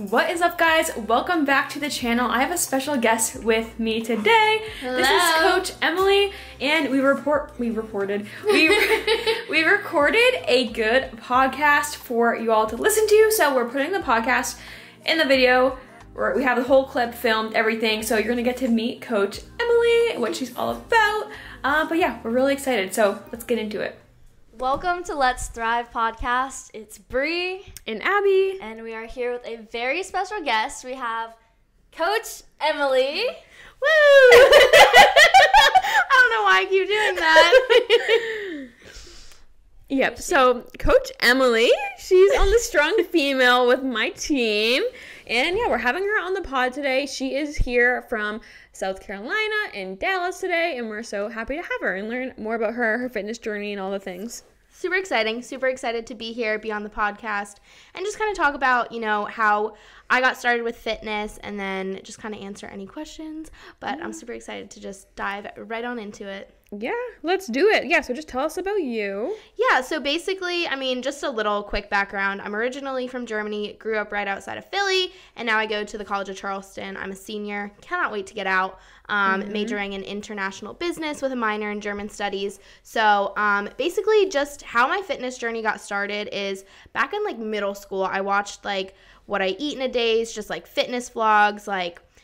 What is up, guys? Welcome back to the channel. I have a special guest with me today. Hello. This is Coach Emily, and we recorded a good podcast for you all to listen to. So we're putting the podcast in the video. We have the whole clip filmed, everything. So you're gonna get to meet Coach Emily, what she's all about. But yeah, we're really excited. So let's get into it. Welcome to Let's Thrive podcast. It's Bree And Abby. and we are here with a very special guest. We have Coach Emily. Woo! I don't know why I keep doing that. Yep, so Coach Emily, she's on the Strong Female with my team. And yeah, we're having her on the pod today. She is here from South Carolina in Dallas today, and we're so happy to have her and learn more about her fitness journey and all the things. Super exciting. Super excited to be here, be on the podcast, and just kind of talk about, how I got started with fitness and then just kind of answer any questions. But I'm super excited to just dive right on into it. Yeah, let's do it. Yeah, so just tell us about you. Yeah, so basically, just a little quick background. I'm originally from Germany, grew up right outside of Philly, and now I go to the College of Charleston. I'm a senior, cannot wait to get out, majoring in international business with a minor in German studies. So basically just how my fitness journey got started is back in middle school, I watched what I eat in a day, just fitness vlogs,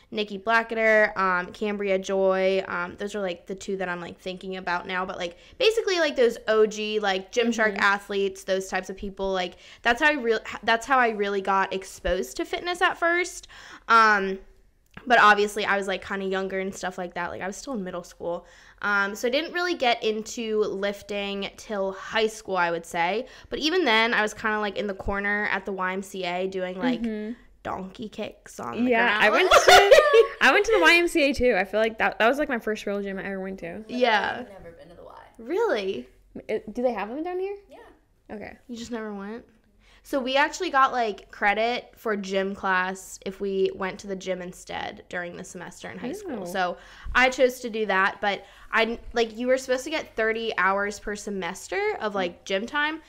Nikki Blacketer, Cambria Joy. Those are the two that I'm thinking about now. But basically those OG Gymshark athletes, those types of people. That's how I really got exposed to fitness at first. But obviously I was kind of younger and stuff like that. I was still in middle school. So I didn't really get into lifting till high school, I would say. But even then I was kind of in the corner at the YMCA doing donkey kicks on the ground. I went to the YMCA too. I feel like that was my first real gym I ever went to. Yeah. I've never been to the Y. Really? Do they have them down here? Yeah. Okay. You just never went? So we actually got credit for gym class if we went to the gym instead during the semester in high school. So I chose to do that, but you were supposed to get 30 hours per semester of gym time.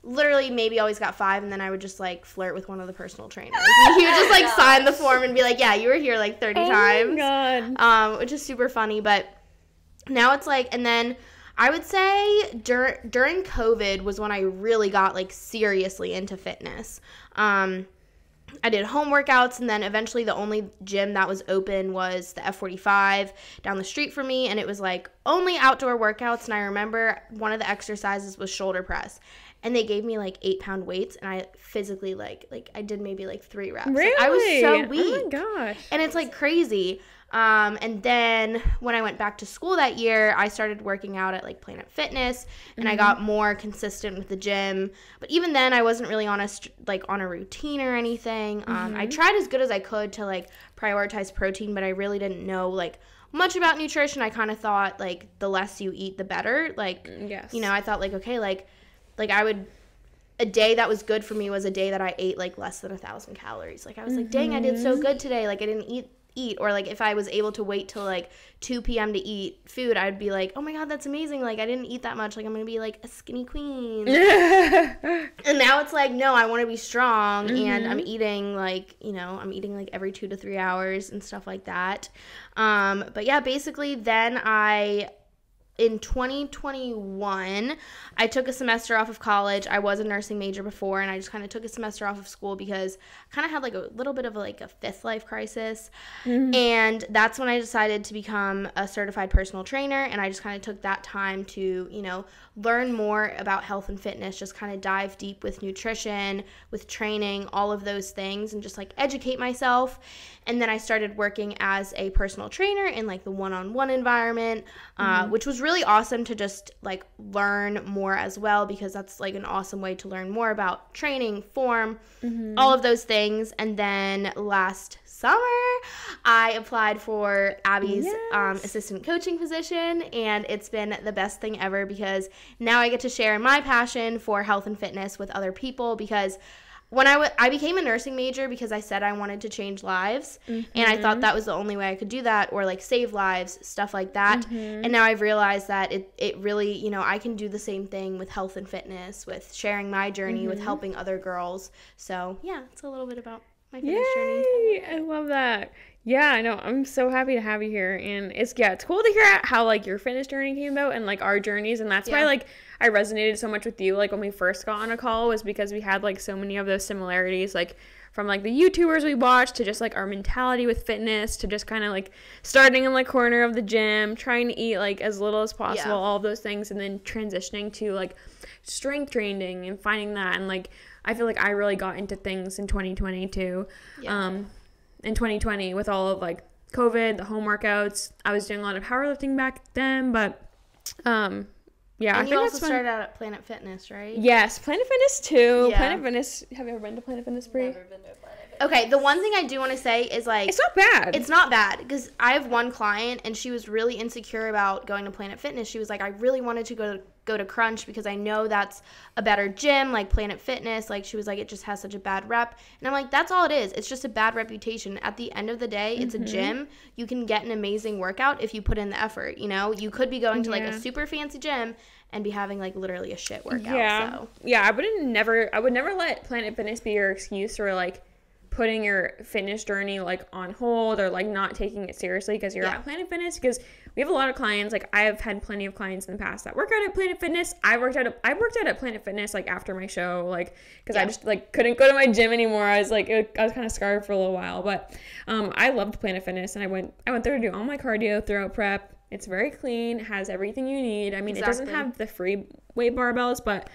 Literally maybe always got 5, and then I would just flirt with one of the personal trainers. And he would just sign the form and be yeah, you were here 30 times. Oh my God. Which is super funny. But now it's and then I would say during COVID was when I really got seriously into fitness. I did home workouts, and then eventually the only gym that was open was the F45 down the street from me, and it was only outdoor workouts. And I remember one of the exercises was shoulder press, and they gave me 8-pound weights, and I physically I did maybe 3 reps. Really? I was so weak. Oh my gosh. And it's crazy. And then when I went back to school that year, I started working out at Planet Fitness, and I got more consistent with the gym. But even then, I wasn't really on a routine or anything. I tried as good as I could to prioritize protein, but I really didn't know much about nutrition. I kind of thought the less you eat, the better. Yes. I thought I would. A day that was good for me was a day that I ate less than 1,000 calories. I was dang, I did so good today. I didn't eat. Or if I was able to wait till 2 p.m. to eat food, I'd be oh my God, that's amazing. I didn't eat that much. I'm gonna be a skinny queen. And now it's no, I want to be strong, and I'm eating I'm eating every 2 to 3 hours and stuff like that. But yeah, basically then in 2021, I took a semester off of college. I was a nursing major before, and I just kind of took a semester off of school because I kind of had a little bit of a fifth life crisis. And that's when I decided to become a certified personal trainer, and I just kind of took that time to, learn more about health and fitness, just kind of dive deep with nutrition, with training, all of those things, and just educate myself. And then I started working as a personal trainer in the one-on-one environment, which was really awesome to just learn more as well, because that's an awesome way to learn more about training, form, all of those things. And then last summer, I applied for Abby's assistant coaching position, and it's been the best thing ever, because now I get to share my passion for health and fitness with other people. Because when I became a nursing major because I said I wanted to change lives, and I thought that was the only way I could do that, or save lives, stuff like that. And now I've realized that it really, I can do the same thing with health and fitness, with sharing my journey, with helping other girls. So yeah, it's a little bit about my fitness journey. Yay! I love that. Yeah, I know. I'm so happy to have you here, and it's cool to hear how like your fitness journey came about and like our journeys, and that's why like I resonated so much with you like when we first got on a call, was because we had like so many of those similarities, like from like the YouTubers we watched to just like our mentality with fitness to just kind of like starting in the corner of the gym, trying to eat like as little as possible, all of those things, and then transitioning to like strength training and finding that. And like I feel like I really got into things in 2020 too. In 2020 with all of like COVID, the home workouts. I was doing a lot of powerlifting back then, but and you also started out at Planet Fitness, right? Yes, Planet Fitness too. Planet Fitness. Have you ever been to Planet Fitness, Brie? Never been to a Planet Fitness. Okay, the one thing I do want to say is like it's not bad. It's not bad because I have one client and she was really insecure about going to Planet Fitness. She was like, I really wanted to go to Crunch because I know that's a better gym, like Planet Fitness. Like she was like, it just has such a bad rep. And I'm like, that's all it is. It's just a bad reputation. At the end of the day, it's a gym. You can get an amazing workout if you put in the effort. You know, you could be going to like a super fancy gym and be having like literally a shit workout. I would never let Planet Fitness be your excuse for like putting your fitness journey like on hold or like not taking it seriously because you're at Planet Fitness, because we have a lot of clients. Like I have had plenty of clients in the past that work out at Planet Fitness. I worked out at Planet Fitness like after my show, like because I just like couldn't go to my gym anymore. I was kind of scarred for a little while, but I loved Planet Fitness, and I went there to do all my cardio throughout prep. It's very clean, has everything you need. I mean, it doesn't have the free weight barbells, but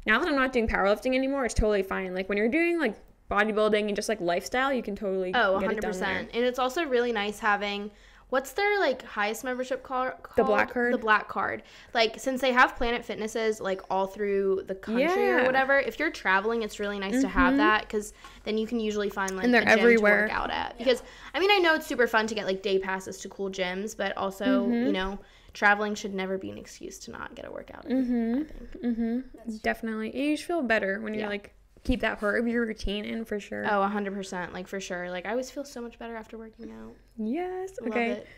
now that I'm not doing powerlifting anymore, it's totally fine. Like when you're doing like bodybuilding and just like lifestyle, you can totally 100%. And it's also really nice having, what's their like highest membership called? The Black Card. The Black Card. Like since they have Planet Fitnesses like all through the country or whatever, if you're traveling, it's really nice to have that, because then you can usually find like a gym everywhere to work out at. Because I mean, I know it's super fun to get like day passes to cool gyms, but also you know, traveling should never be an excuse to not get a workout in, I think. Definitely. You just feel better when you're like keep that part of your routine in, for sure. Oh, 100%. Like for sure. Like I always feel so much better after working out. Yes. Love Okay. it.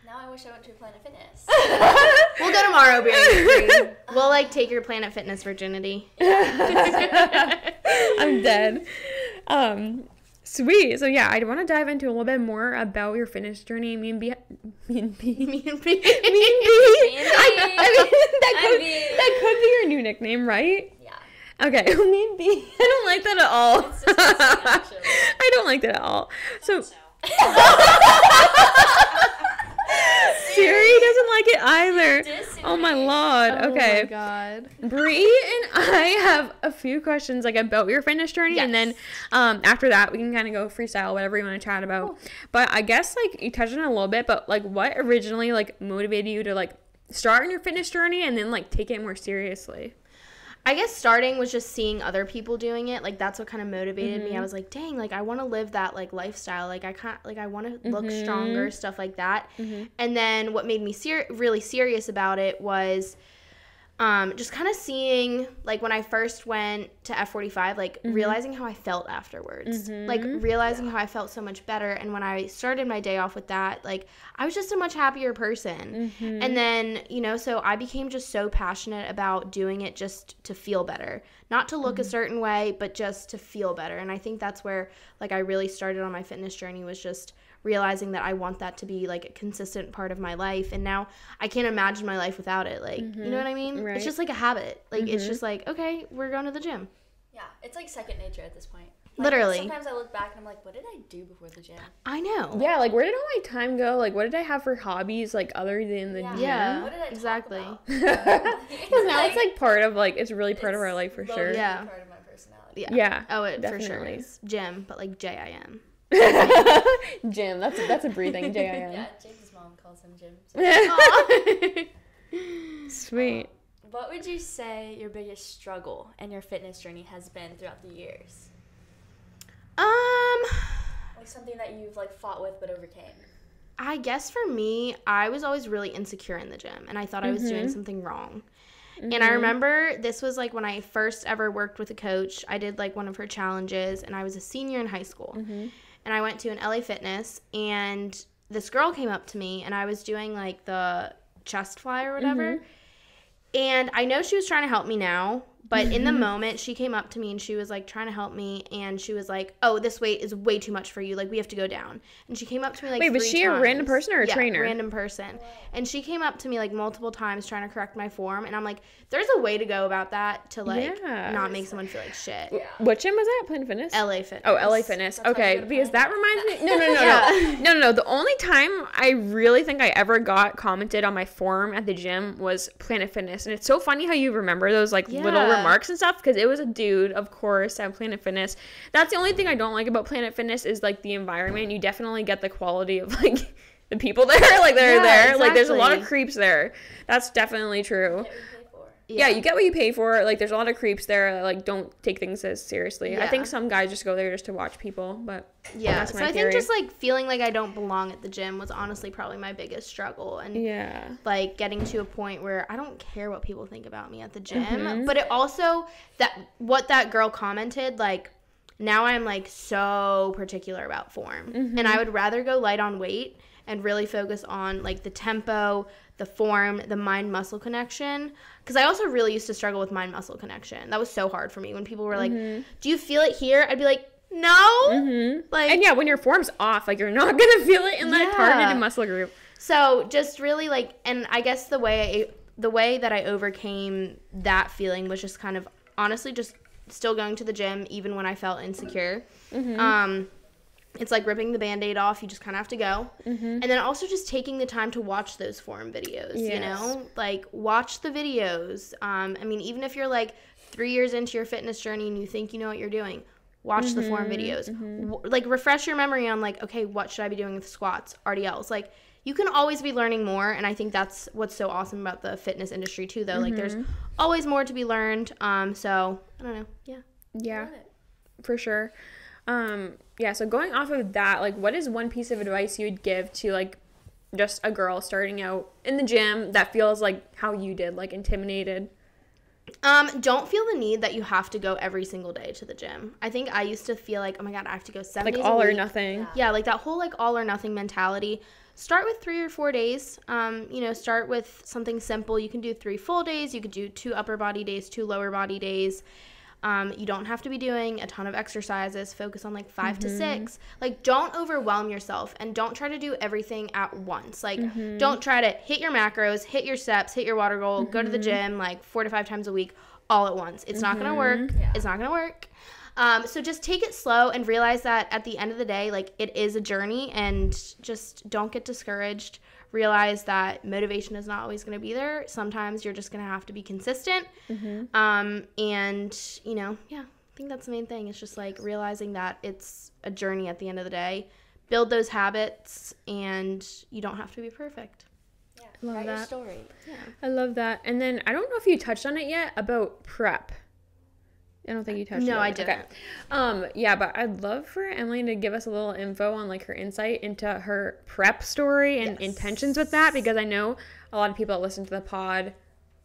Now I wish I went to Planet Fitness. We'll go tomorrow, Barry. We'll like take your Planet Fitness virginity. I'm dead. Sweet. So yeah, I want to dive into a little bit more about your fitness journey. Me and B. Me and B. I mean, that could be your new nickname, right? Yeah. Okay, me and B. I don't like that at all. It's disgusting, actually. I don't like that at all. So Siri doesn't like it either. Oh my lord. Okay. Oh my god. Bree and I have a few questions like about your fitness journey, and then after that we can kind of go freestyle, whatever you want to chat about. Cool. But I guess like you touched on it a little bit, but like what originally like motivated you to like start in your fitness journey and then like take it more seriously? I guess starting was just seeing other people doing it. Like that's what kind of motivated me. I was like, dang, like I want to live that like lifestyle. Like I want to look stronger, stuff like that. And then what made me really serious about it was just kind of seeing, like when I first went to F45, like realizing how I felt afterwards, like realizing how I felt so much better. And when I started my day off with that, like I was just a much happier person. And then, you know, so I became just so passionate about doing it just to feel better, not to look a certain way, but just to feel better. And I think that's where like I really started on my fitness journey, was just realizing that I want that to be like a consistent part of my life. And now I can't imagine my life without it. Like, you know what I mean? Right. It's just like a habit. Like, it's just like, okay, we're going to the gym. Yeah, it's like second nature at this point. Like, literally. Sometimes I look back and I'm like, what did I do before the gym? I know. Yeah, like where did all my time go? Like what did I have for hobbies like other than the gym? Yeah, what did I exactly. Because now it's like part of like, it's really part of our life for sure. Yeah. Part of my personality. Yeah. Oh, it definitely. for sure is. Gym, but like J-I-M. Jim, that's a breathing J-I-M. Yeah, James' mom calls him Jim. So. Sweet. What would you say your biggest struggle in your fitness journey has been throughout the years? Like something that you've like fought with but overcame. I guess for me, I was always really insecure in the gym, and I thought I was doing something wrong. And I remember this was like when I first ever worked with a coach. I did like one of her challenges, and I was a senior in high school. And I went to an LA Fitness, and this girl came up to me, and I was doing like the chest fly or whatever. And I know she was trying to help me now, But in the moment, she came up to me and she was like trying to help me, and she was like, "Oh, this weight is way too much for you. Like, we have to go down." And she came up to me like, wait, was she a random person or a trainer? Random person. And she came up to me like multiple times trying to correct my form, and I'm like, there's a way to go about that to like not make someone feel like shit. Yeah. What gym was that? Planet Fitness? LA Fitness. Oh, LA Fitness. Okay, because that reminds me. No. The only time I really think I ever got commented on my form at the gym was Planet Fitness, and it's so funny how you remember those like little remarks and stuff, because it was a dude, of course, at Planet Fitness. That's the only thing I don't like about Planet Fitness is like the environment. You definitely get the quality of like the people there, like they're there. Exactly. Like there's a lot of creeps there. That's definitely true. Yeah, you get what you pay for. Like, there's a lot of creeps there that, like, don't take things as seriously. Yeah. I think some guys just go there just to watch people, but that's my theory. I think just, like, feeling like I don't belong at the gym was honestly probably my biggest struggle. And, like, getting to a point where I don't care what people think about me at the gym. But it also, what that girl commented, like, now I'm, like, so particular about form. And I would rather go light on weight and really focus on, like, the tempo, the form, the mind-muscle connection. Because I also really used to struggle with mind-muscle connection. That was so hard for me. When people were like, do you feel it here? I'd be like, no. Like, and yeah, when your form's off, like, you're not going to feel it in that targeted muscle group. So just really, like, and I guess the way that I overcame that feeling was just kind of, honestly, just still going to the gym even when I felt insecure. It's like ripping the Band-Aid off. You just kind of have to go. And then also just taking the time to watch those form videos, you know? Like, watch the videos. I mean, even if you're, like, 3 years into your fitness journey and you think you know what you're doing, watch the form videos. Like, refresh your memory on, like, okay, what should I be doing with squats, RDLs? Like, you can always be learning more, and I think that's what's so awesome about the fitness industry, too, though. Like, there's always more to be learned. So, I don't know. Yeah, for sure. So going off of that, like, what is one piece of advice you would give to, like, just a girl starting out in the gym that feels like how you did, like, intimidated? Don't feel the need that you have to go every single day to the gym. I think I used to feel like, oh my God, I have to go 7 days a week. Like all or nothing. Yeah, like that whole, like, all or nothing mentality. Start with 3 or 4 days. Start with something simple. You can do 3 full days. You could do 2 upper body days, 2 lower body days. You don't have to be doing a ton of exercises. Focus on like 5 to 6. Like, don't overwhelm yourself, and don't try to do everything at once. Like, don't try to hit your macros, hit your steps, hit your water goal, go to the gym like 4 to 5 times a week all at once. It's not going to work. Yeah. It's not going to work. So just take it slow and realize that at the end of the day, like, it is a journey, and just don't get discouraged. Realize that motivation is not always going to be there. Sometimes you're just going to have to be consistent. I think that's the main thing. It's just like realizing that it's a journey at the end of the day. Build those habits, and you don't have to be perfect. Yeah, write your story. Yeah. I love that. And then I don't know if you touched on it yet about prep. I don't think you touched on it. No, I didn't. Okay. But I'd love for Emily to give us a little info on, like, her insight into her prep story and intentions with that, because I know a lot of people that listen to the pod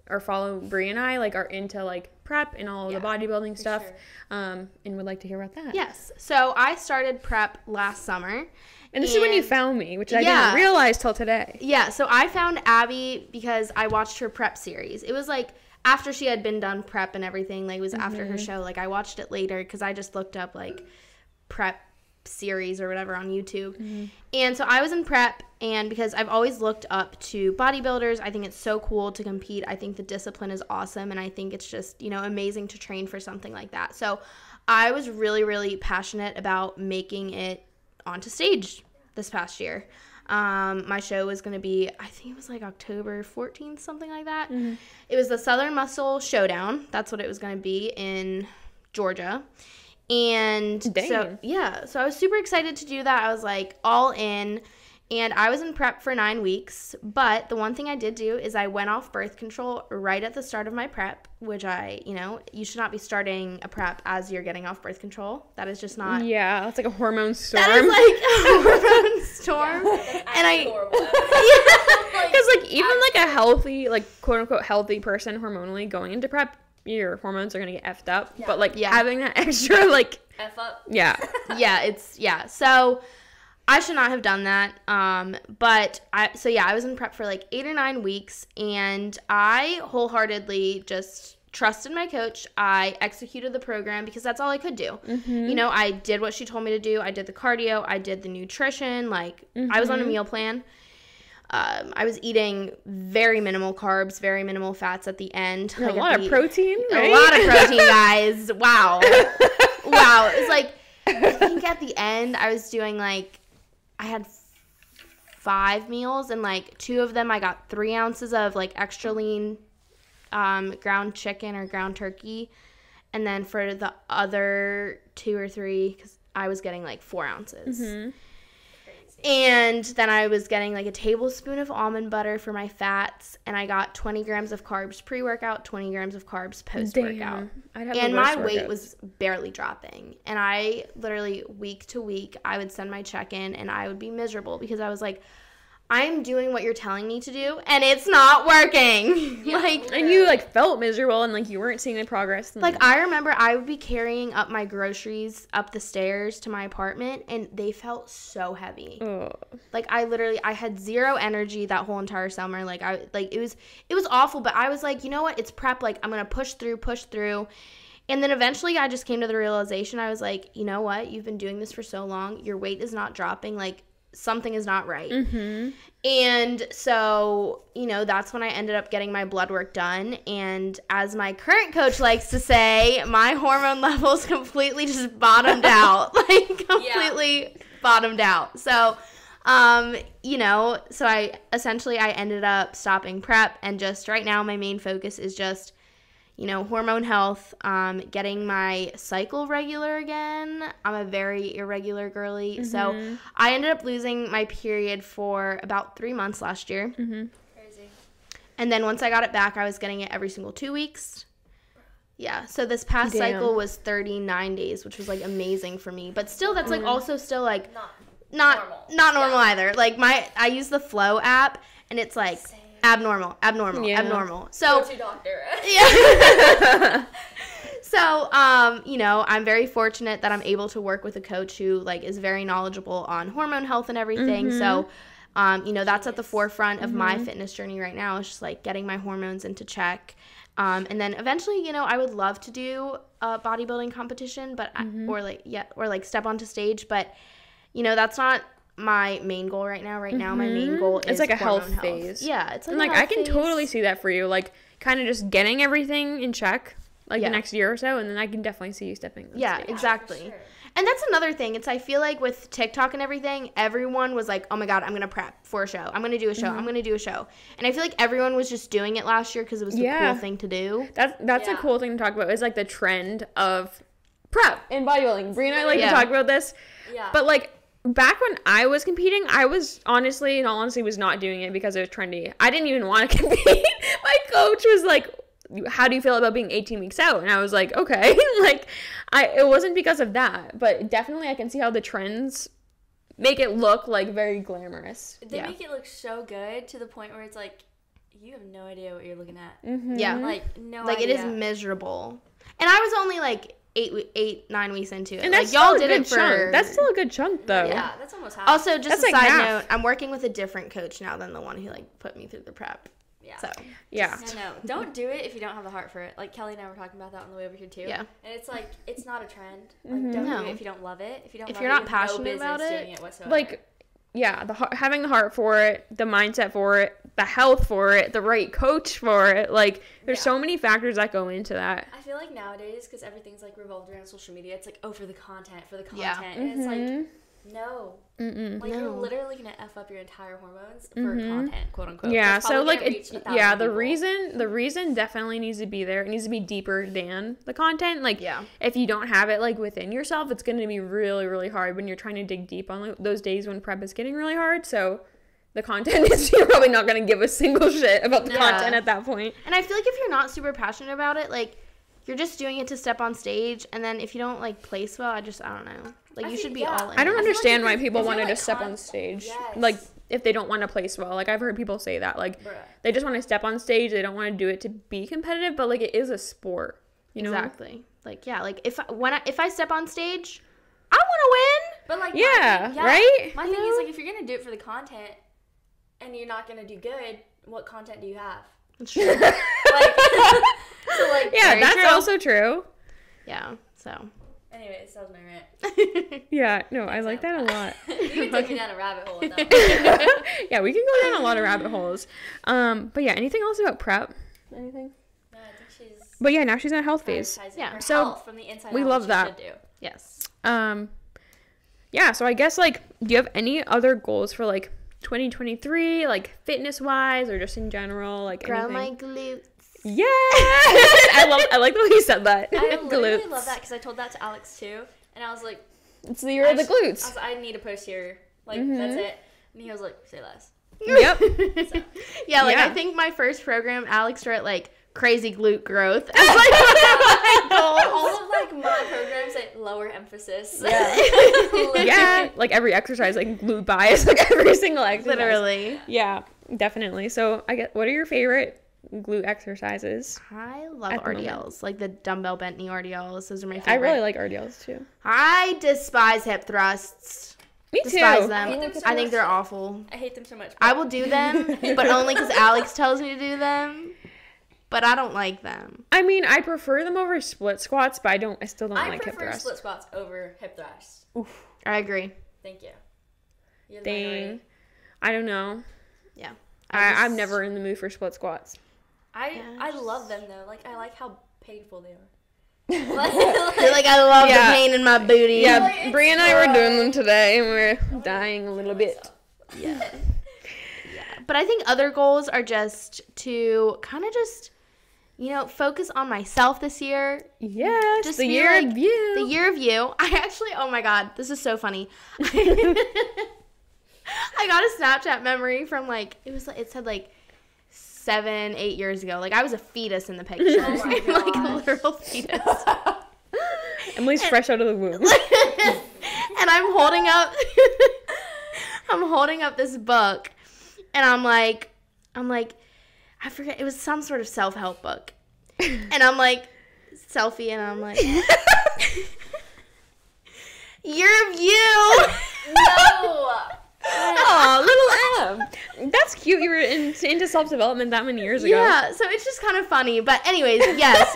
or follow Brie and I, like, are into, like, prep and all of the bodybuilding stuff, and would like to hear about that. Yes. So I started prep last summer. And this is when you found me, which I didn't realize till today. Yeah, so I found Abby because I watched her prep series. It was, like, after she had been done prep and everything, like, it was after her show. Like, I watched it later because I just looked up, like, prep series or whatever on YouTube. And so I was in prep, and because I've always looked up to bodybuilders, I think it's so cool to compete. I think the discipline is awesome, and I think it's just, amazing to train for something like that. So I was really, really passionate about making it onto stage this past year. My show was going to be, I think it was like October 14th, something like that. It was the Southern Muscle Showdown. That's what it was going to be in Georgia. And so I was super excited to do that. I was like all in, and I was in prep for 9 weeks. But the one thing I did do is I went off birth control right at the start of my prep, which you should not be starting a prep as you're getting off birth control. That is just not. Yeah, it's like a hormone storm. That is like a hormone storm. Because like even like a healthy, like quote unquote healthy person hormonally going into prep, your hormones are gonna get effed up. Yeah. But like having that extra like F up. Yeah. So I should not have done that. But I was in prep for like 8 or 9 weeks, and I wholeheartedly just trusted my coach. I executed the program because that's all I could do. You know, I did what she told me to do. I did the cardio. I did the nutrition. Like, I was on a meal plan. I was eating very minimal carbs, very minimal fats at the end. Like a lot of protein, right? A lot of protein, guys. Wow. Wow. It's like, I think at the end, I was doing, like, I had 5 meals, and, like, 2 of them I got 3 ounces of, like, extra lean ground chicken or ground turkey. And then for the other 2 or 3, because I was getting, like, 4 ounces. And then I was getting like a tablespoon of almond butter for my fats, and I got 20 grams of carbs pre-workout, 20 grams of carbs post-workout. And my weight was barely dropping. And I literally, week to week, I would send my check-in, and I would be miserable because I was like, I'm doing what you're telling me to do, and it's not working. Yeah, and you, like, felt miserable, and, like, you weren't seeing the progress. Like, I remember I would be carrying up my groceries up the stairs to my apartment, and they felt so heavy. Like, I had 0 energy that whole entire summer. Like, it was awful, but I was like, you know what? It's prep. Like, I'm going to push through. And then eventually I just came to the realization. I was like, you know what? You've been doing this for so long. Your weight is not dropping. Like, something is not right. And so, you know, that's when I ended up getting my blood work done. And as my current coach likes to say, my hormone levels completely just bottomed out. Like, completely bottomed out. So, you know, so I ended up stopping prep, and just right now my main focus is just, you know, hormone health, getting my cycle regular again. I'm a very irregular girly. So I ended up losing my period for about 3 months last year. Crazy. And then once I got it back, I was getting it every single 2 weeks. Yeah. So this past cycle was 39 days, which was like amazing for me. But still, that's like also still like not normal either. Like I use the Flow app, and it's like abnormal. So, go to doctor. Yeah. So, you know, I'm very fortunate that I'm able to work with a coach who, like, is very knowledgeable on hormone health and everything. So, you know, that's at the forefront of my fitness journey right now. It's just, like, getting my hormones into check. And then eventually, you know, I would love to do a bodybuilding competition, but or step onto stage. But, you know, that's not my main goal right now. Right now, my main goal is it's like a health phase. Yeah, it's like and a like health I can phase. totally see that for you. Like, kind of just getting everything in check, like the next year or so, and then I can definitely see you stepping. Yeah, exactly. Sure. And that's another thing. It's, I feel like with TikTok and everything, everyone was like, oh my God, I'm going to prep for a show. I'm going to do a show. I'm going to do a show. And I feel like everyone was just doing it last year because it was the cool thing to do. That's a cool thing to talk about. It's like the trend of prep in bodybuilding. Bree and I like to talk about this. Yeah. But like, back when I was competing, I was honestly, in all honesty, was not doing it because it was trendy. I didn't even want to compete. My coach was like, how do you feel about being 18 weeks out? And I was like, okay. Like, it wasn't because of that, but definitely I can see how the trends make it look like very glamorous. They make it look so good to the point where it's like, you have no idea what you're looking at. Yeah. Like, no like idea. It is miserable. And I was only like 9 weeks into it. And that's like, y'all still a did good it for chunk. That's still a good chunk, though. Yeah, that's almost half. Also, just that's a like side half. note, I'm working with a different coach now than the one who like put me through the prep. Yeah. So yeah. No, don't do it if you don't have the heart for it. Like Kelly and I were talking about that on the way over here too. Yeah. And it's like, it's not a trend. Like, don't do it if you don't love it. If you don't, if you're not passionate about it, doing it whatsoever. Like, yeah, having the heart for it, the mindset for it, the health for it, the right coach for it. Like, there's so many factors that go into that. I feel like nowadays, because everything's like revolved around social media, it's like, oh, for the content. Yeah. And it's like, no. Like, you're literally going to F up your entire hormones for content, quote unquote. Yeah, so like, the reason reason definitely needs to be there. It needs to be deeper than the content. Like, if you don't have it like within yourself, it's going to be really, really hard when you're trying to dig deep on like, those days when prep is getting really hard. So the content is, you're probably not going to give a single shit about the content at that point. And I feel like if you're not super passionate about it, like, you're just doing it to step on stage, and then if you don't like place well, I don't know. Like, you should be all in. I don't understand like why people wanted to step on stage. Yes. Like, if they don't want to place well. Like, I've heard people say that. Like, they just want to step on stage. They don't want to do it to be competitive, but like, it is a sport. You know? Exactly. Like, yeah, like if I step on stage, I want to win. But like, right? My thing is, like, if you're gonna do it for the content and you're not gonna do good, what content do you have? That's true. Like, like, Yeah, Very that's true. also true. Yeah, so. anyways, that was my rant. Yeah, no, I like that a lot. You can take me down a rabbit hole with that one. Yeah, we can go down a lot of rabbit holes. But yeah, anything else about prep? Anything? No, I think she's But yeah, now she's in a health phase. prioritizing Yeah. her So, health from the inside we out, love which that. she should do. Yes. Yeah, so I guess, like, do you have any other goals for, like, 2023, like, fitness-wise or just in general, like, Grow anything? my glutes. Yeah! I like the way you said that. I literally Glutes. love that because I told that to Alex too, and I was like, It's the year of the I glutes. was like, I need a post here, like Mm-hmm. that's it. And he was like, say less. Yep. Yeah, like Yeah. I think my first program, Alex wrote like crazy glute growth. I was like, All of like my programs say lower emphasis. Yeah, like every exercise, like glute bias, like every single exercise. literally. Yeah, definitely. So I get, what are your favorite glute exercises? I love At the moment. RDLs, like the dumbbell bent knee RDLs. Those are my favorite. I really like RDLs too. I despise hip thrusts. Me too. Despise them. I hate them so I think much. they're awful. I hate them so much. I will do them, but only because Alex tells me to do them. But I don't like them. I mean, I prefer them over split squats, but I still don't I like hip prefer thrusts. split squats over hip thrusts. I agree. Thank you. You're the minority. Dang. I don't know. Yeah. I'm never in the mood for split squats. I love them though. Like I like how painful they are. You're like, I love Yeah. the pain in my booty. Yeah, Brie and I were doing them today, and we're dying a little bit. Yeah. But I think other goals are just to kind of just, focus on myself this year. Yes, Just the be year like, of you. The year of you. I actually, oh my God, this is so funny. I got a Snapchat memory from it said 7-8 years ago. Like I was a fetus in the picture. Oh my Like a gosh. literal fetus. Emily's fresh out of the womb. And I'm holding up this book, and I'm like, I forget, it was some sort of self-help book, and I'm like, selfie, and I'm like, year of you. No. Aw, little M. That's cute. You were into self-development that many years ago. Yeah, so it's just kind of funny. But anyways, yes,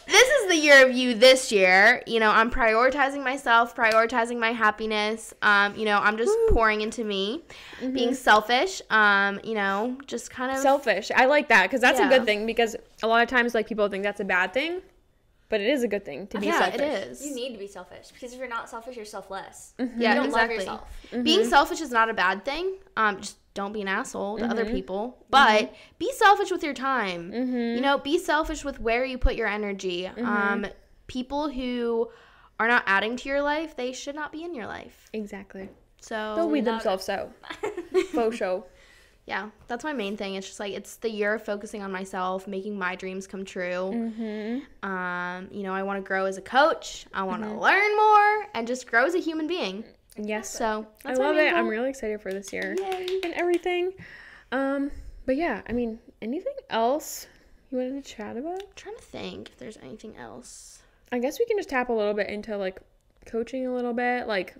this is the year of you this year. I'm prioritizing myself, prioritizing my happiness. I'm just pouring into me, being selfish. Just kind of Selfish. I like that because that's a Yeah. good thing because a lot of times like people think that's a bad thing, but it is a good thing to be yeah, selfish. it is. You need to be selfish because if you're not selfish, you're selfless. Yeah, You don't exactly. love yourself. Being selfish is not a bad thing. Just don't be an asshole to other people. But be selfish with your time. Be selfish with where you put your energy. People who are not adding to your life, they should not be in your life. Exactly. So They'll weed themselves out. Faux show. yeah, that's my main thing. It's just it's the year of focusing on myself, making my dreams come true. I want to grow as a coach. I want to learn more and just grow as a human being. Yes. So I that's my love main it. I'm goal. really excited for this year Yay. and everything. But yeah, I mean, anything else you wanted to chat about? I'm trying to think if there's anything else. I guess we can just tap a little bit into like coaching a little bit, like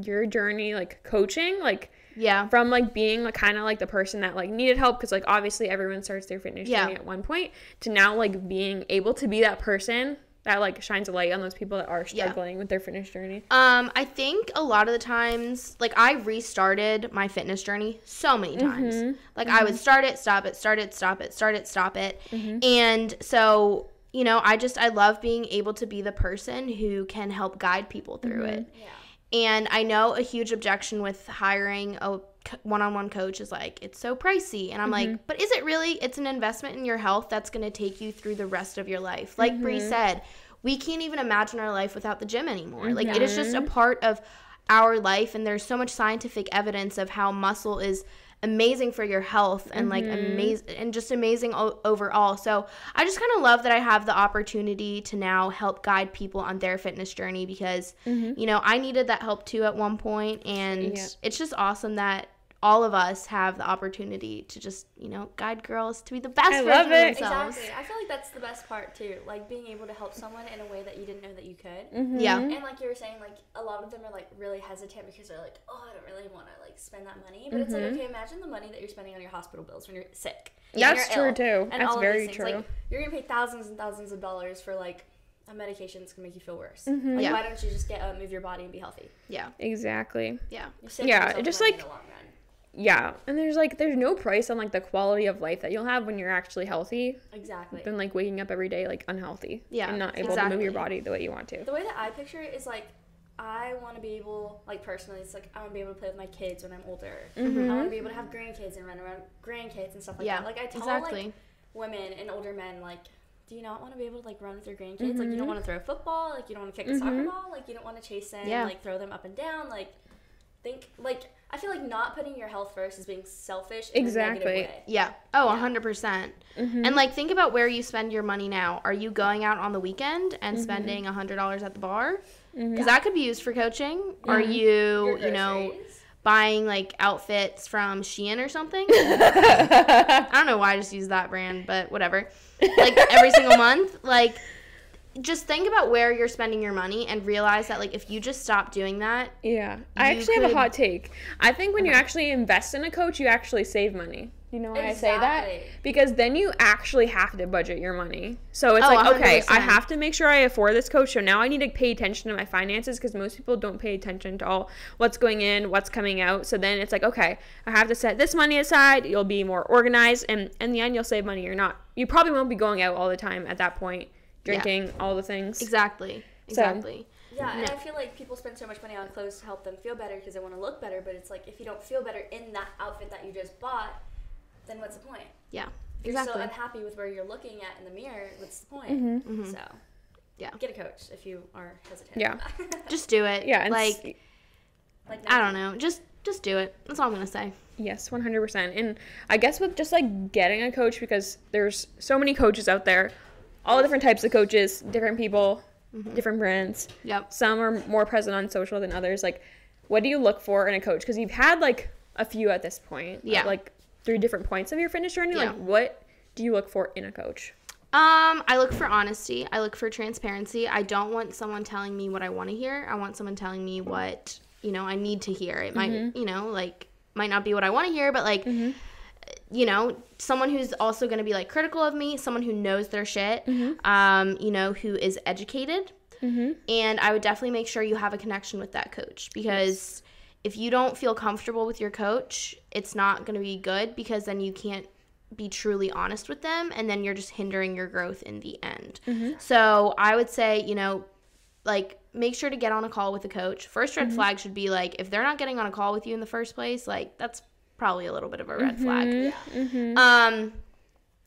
your journey, like coaching, like Yeah. from like being like kind of like the person that like needed help because like obviously everyone starts their fitness journey at one point to now like being able to be that person that like shines a light on those people that are struggling with their fitness journey. I think a lot of the times, I restarted my fitness journey so many times. I would start it, stop it, start it, stop it, start it, stop it. And so, I love being able to be the person who can help guide people through it. Yeah. And I know a huge objection with hiring a one-on-one coach is it's so pricey. And I'm like, but is it really? It's an investment in your health that's going to take you through the rest of your life. Like Bree said, we can't even imagine our life without the gym anymore. It is just a part of our life. And there's so much scientific evidence of how muscle is amazing for your health and amazing and just amazing overall. So I just kind of love that I have the opportunity to now help guide people on their fitness journey because I needed that help too at one point, and it's just awesome that all of us have the opportunity to just, guide girls to be the best version love of it. themselves. Exactly. I feel like that's the best part too. Like being able to help someone in a way that you didn't know that you could. Yeah. And like you were saying, like a lot of them are like really hesitant because they're like, oh, I don't really want to like spend that money. But it's like, okay, imagine the money that you're spending on your hospital bills when you're sick. That's you're true ill, too. and That's all of very these things. true. Like you're gonna pay thousands and thousands of dollars for like a medication that's gonna make you feel worse. Mm-hmm. Like why don't you just get move your body and be healthy? Yeah. Exactly. Yeah. You're saving Yeah, yourself just money like- in the long run. Yeah, and there's no price on like the quality of life that you'll have when you're actually healthy Exactly. than like waking up every day like unhealthy. Yeah, And not able to move your body the way you want to. The way that I picture it is like I want to be able, like personally, it's like I want to be able to play with my kids when I'm older. I want to be able to have grandkids and run around grandkids and stuff like that. Like I tell like women and older men like, do you not want to be able to like run with your grandkids? Like you don't want to throw a football, like you don't want to kick a soccer ball, like you don't want to chase them, like throw them up and down, like I feel like not putting your health first is being selfish in a negative way. Yeah. Oh, 100%. And like think about where you spend your money now. Are you going out on the weekend and spending $100 at the bar? Because that could be used for coaching. Are you, buying like outfits from Shein or something? I don't know why I just used that brand, but whatever. Like every single month, like just think about where you're spending your money and realize that like if you just stop doing that. Yeah. I actually have a hot take. I think when you actually invest in a coach, you actually save money. You know why I say that? Because then you actually have to budget your money. So it's like, 100%. okay, I have to make sure I afford this coach. So now I need to pay attention to my finances because most people don't pay attention to all what's going in, what's coming out. So then it's like, okay, I have to set this money aside. You'll be more organized. And in the end, you'll save money or not. You probably won't be going out all the time at that point, drinking, all the things. Exactly. Yeah, and I feel like people spend so much money on clothes to help them feel better because they want to look better. But it's like if you don't feel better in that outfit that you just bought, then what's the point? Yeah, If you're so unhappy with where you're looking at in the mirror, what's the point? So, get a coach if you are hesitant. Yeah. Just do it. Yeah. And like I don't know. Just do it. That's all I'm going to say. Yes, 100%. And I guess with just like getting a coach, because there's so many coaches out there, all different types of coaches, different people, different brands. Yep. Some are more present on social than others. Like, what do you look for in a coach? Because you've had like a few at this point. Yeah. Like 3 different points of your fitness journey. Yeah. Like, what do you look for in a coach? I look for honesty. I look for transparency. I don't want someone telling me what I want to hear. I want someone telling me what, I need to hear. It might, might not be what I want to hear, but like, someone who's also going to be like critical of me, someone who knows their shit, who is educated. And I would definitely make sure you have a connection with that coach because if you don't feel comfortable with your coach, it's not going to be good because then you can't be truly honest with them and then you're just hindering your growth in the end. So I would say, make sure to get on a call with a coach. First red flag should be like, if they're not getting on a call with you in the first place, like that's probably a little bit of a red flag.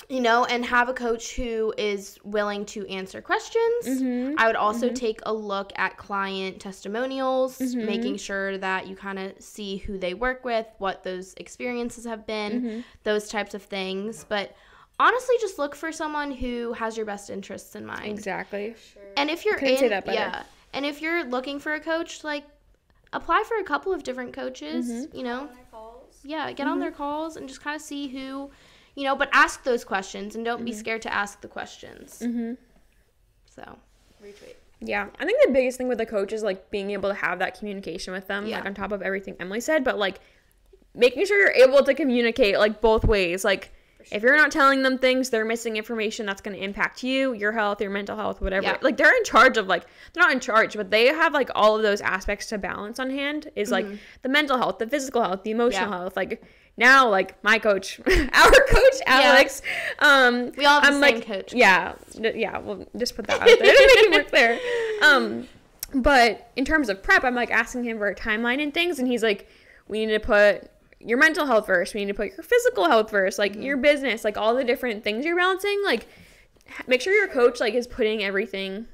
And have a coach who is willing to answer questions. I would also take a look at client testimonials, making sure that you kind of see who they work with, what those experiences have been, those types of things. But honestly, just look for someone who has your best interests in mind. Exactly. Sure. And if you're and if you're looking for a coach, like apply for a couple of different coaches, On their calls. Yeah, get on their calls and just kind of see who, but ask those questions and don't be scared to ask the questions. So, Retweet. Yeah, I think the biggest thing with a coach is like being able to have that communication with them, like on top of everything Emily said, but like making sure you're able to communicate like both ways. Like if you're not telling them things, they're missing information that's going to impact you, your health, your mental health, whatever. Yeah. Like they're in charge of like, they're not in charge, but they have like all of those aspects to balance on hand is like the mental health, the physical health, the emotional health. Like now, like my coach, our coach, Alex, we all have the same coach. Yeah, we'll just put that out there to make it work there. But in terms of prep, I'm like asking him for a timeline and things, and he's like, we need to put your mental health first, we need to put your physical health first, like your business, like all the different things you're balancing, like make sure your coach like is putting everything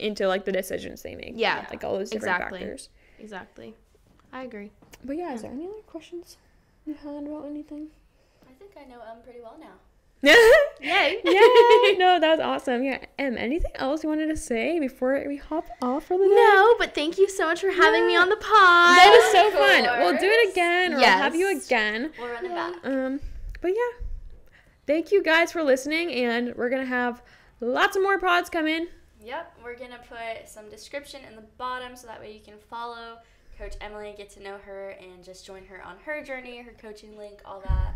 into like the decisions they make. Yeah. Like all those different factors. Exactly. I agree. But yeah, is there any other questions you had about anything? I think I know pretty well now. Yay. Yeah, no, that was awesome. Yeah, anything else you wanted to say before we hop off for the day? No, but thank you so much for having me on the pod. That is so fun. We'll do it again, or Yes. I'll have you again. We'll run it back. But yeah, thank you guys for listening, and we're gonna have lots of more pods come in. Yep, we're gonna put some description in the bottom so that way you can follow Coach Emily, get to know her, and just join her on her journey, her coaching link, all that,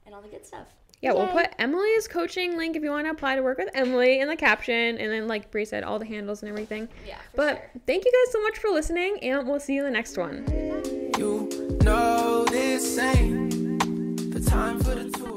and all the good stuff. Yeah, we'll put Emily's coaching link if you want to apply to work with Emily in the caption, and then like Bree said, all the handles and everything. Yeah, but sure. Thank you guys so much for listening, and we'll see you in the next one. You know this ain't the time for the two.